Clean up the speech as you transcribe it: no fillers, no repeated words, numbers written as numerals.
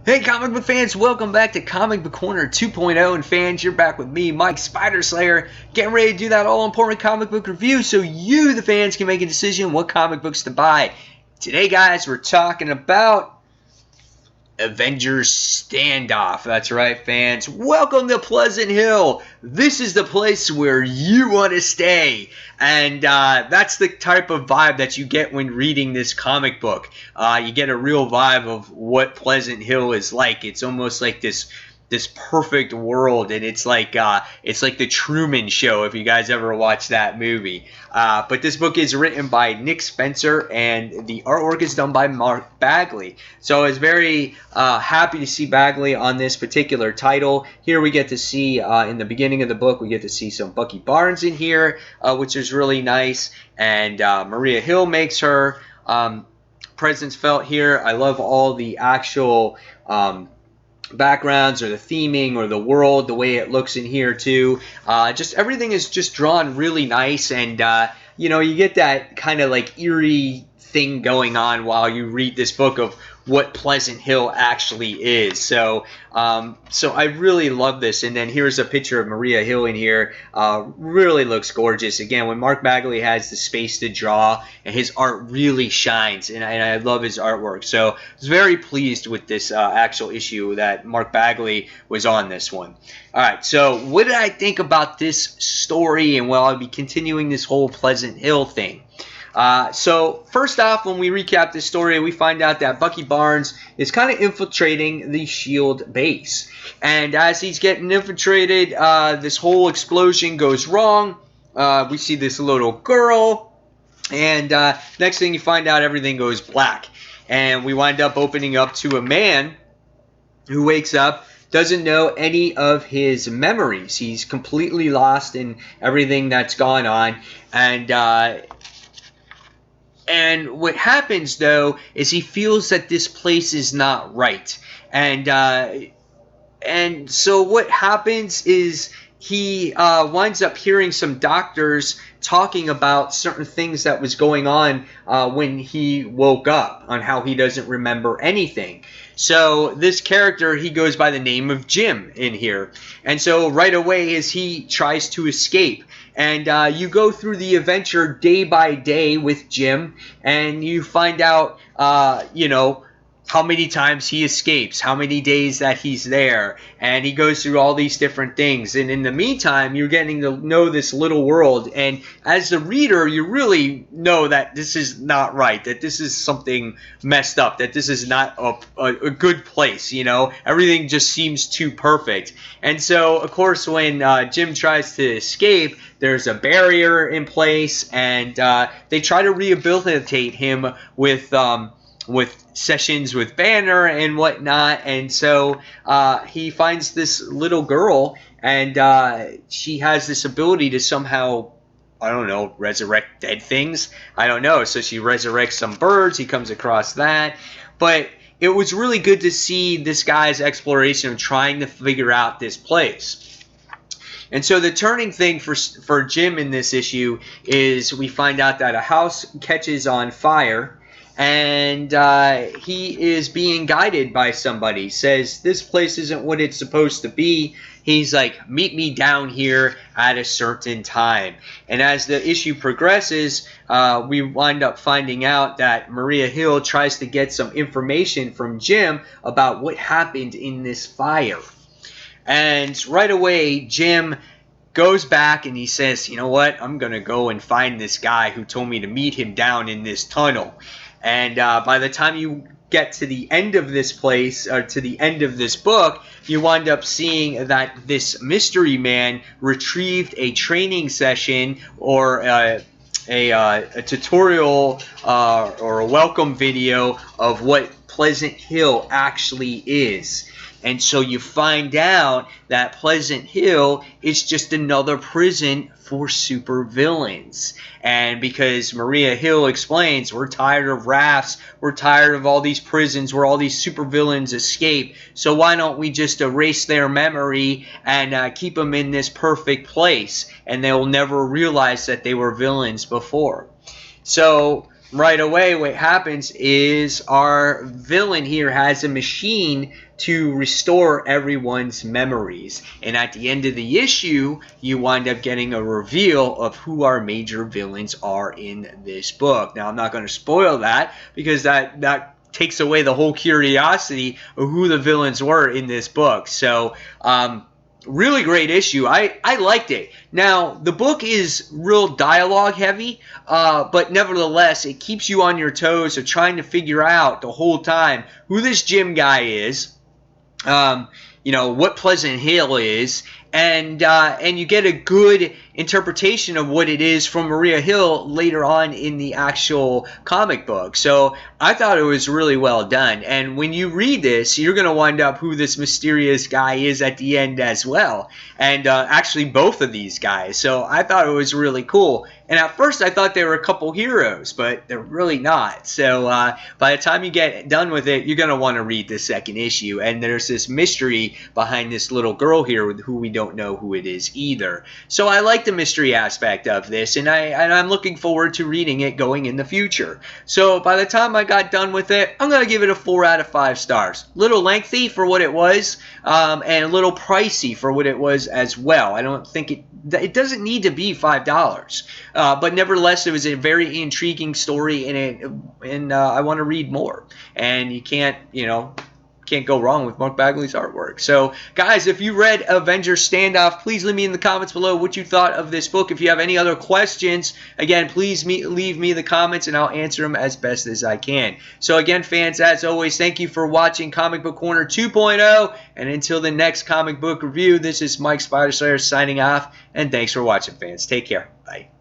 Hey comic book fans, welcome back to Comic Book Corner 2.0, and fans, you're back with me, Mike Spider Slayer, getting ready to do that all-important comic book review so you, the fans, can make a decision what comic books to buy. Today, guys, we're talking about Avengers Standoff. That's right, fans. Welcome to Pleasant Hill. This is the place where you want to stay. And that's the type of vibe that you get when reading this comic book. You get a real vibe of what Pleasant Hill is like. It's almost like this perfect world, and it's like the Truman Show, if you guys ever watched that movie. But this book is written by Nick Spencer, and the artwork is done by Mark Bagley. So I was very happy to see Bagley on this particular title. Here we get to see, in the beginning of the book, we get to see some Bucky Barnes in here, which is really nice. And Maria Hill makes her presence felt here. I love all the actual backgrounds or the theming or the world, the way it looks in here too. Just everything is just drawn really nice, and you get that kind of like eerie thing going on while you read this book of what Pleasant Hill actually is. So I really love this. And then here's a picture of Maria Hill in here. Really looks gorgeous. Again, when Mark Bagley has the space to draw, and his art really shines, and I love his artwork. So I was very pleased with this actual issue that Mark Bagley was on this one. All right, so what did I think about this story? And well, I'll be continuing this whole Pleasant Hill thing. So first off, when we recap this story, we find out that Bucky Barnes is kind of infiltrating the S.H.I.E.L.D. base. And as he's getting infiltrated, this whole explosion goes wrong. We see this little girl, and next thing you find out, everything goes black. And we wind up opening up to a man who wakes up, doesn't know any of his memories. He's completely lost in everything that's gone on. And what happens, though, is he feels that this place is not right. And so what happens is he winds up hearing some doctors talking about certain things that was going on when he woke up, on how he doesn't remember anything. So this character, he goes by the name of Jim in here. And so right away as he tries to escape, and you go through the adventure day by day with Jim, and you find out, how many times he escapes, how many days that he's there, and he goes through all these different things. And in the meantime, you're getting to know this little world, and as the reader, you really know that this is not right, that this is something messed up, that this is not a good place, Everything just seems too perfect. And so, of course, when Jim tries to escape, there's a barrier in place, and they try to rehabilitate him with sessions with Banner and whatnot. And so he finds this little girl, and she has this ability to somehow, I don't know, resurrect dead things. I don't know. So she resurrects some birds. He comes across that. But it was really good to see this guy's exploration of trying to figure out this place. And so the turning thing for Jim in this issue is we find out that a house catches on fire, and he is being guided by somebody. Says this place isn't what it's supposed to be. He's like, meet me down here at a certain time. And as the issue progresses, we wind up finding out that Maria Hill tries to get some information from Jim about what happened in this fire. And right away, Jim goes back and he says, you know what, I'm going to go and find this guy who told me to meet him down in this tunnel. And by the time you get to the end of this place, or to the end of this book, you wind up seeing that this mystery man retrieved a training session, or a tutorial or a welcome video of what Pleasant Hill actually is. And so you find out that Pleasant Hill is just another prison for supervillains. And because Maria Hill explains, we're tired of rafts, we're tired of all these prisons where all these supervillains escape, so why don't we just erase their memory and keep them in this perfect place, and they'll never realize that they were villains before. So right away, what happens is our villain here has a machine to restore everyone's memories. And at the end of the issue, you wind up getting a reveal of who our major villains are in this book. Now, I'm not going to spoil that because that takes away the whole curiosity of who the villains were in this book. So, really great issue. I liked it. Now, the book is real dialogue heavy, but nevertheless, it keeps you on your toes of trying to figure out the whole time who this Jim guy is, what Pleasant Hill is, and you get a good interpretation of what it is from Maria Hill later on in the actual comic book. So I thought it was really well done. And when you read this, you're going to wind up who this mysterious guy is at the end as well. And actually both of these guys. So I thought it was really cool. And at first I thought they were a couple heroes, but they're really not. So by the time you get done with it, you're going to want to read the second issue. And there's this mystery behind this little girl here who we don't know who it is either. So I like the mystery aspect of this, and I'm looking forward to reading it going in the future. So by the time I got done with it, I'm going to give it a 4 out of 5 stars. Little lengthy for what it was, and a little pricey for what it was as well. I don't think it doesn't need to be $5. But nevertheless, it was a very intriguing story, and I want to read more. And you can't go wrong with Mark Bagley's artwork. So, guys, if you read Avengers Standoff, please leave me in the comments below what you thought of this book. If you have any other questions, again, please leave me the comments, and I'll answer them as best as I can. So, again, fans, as always, thank you for watching Comic Book Corner 2.0, and until the next comic book review, this is Mike Spiderslayer signing off, and thanks for watching, fans. Take care. Bye.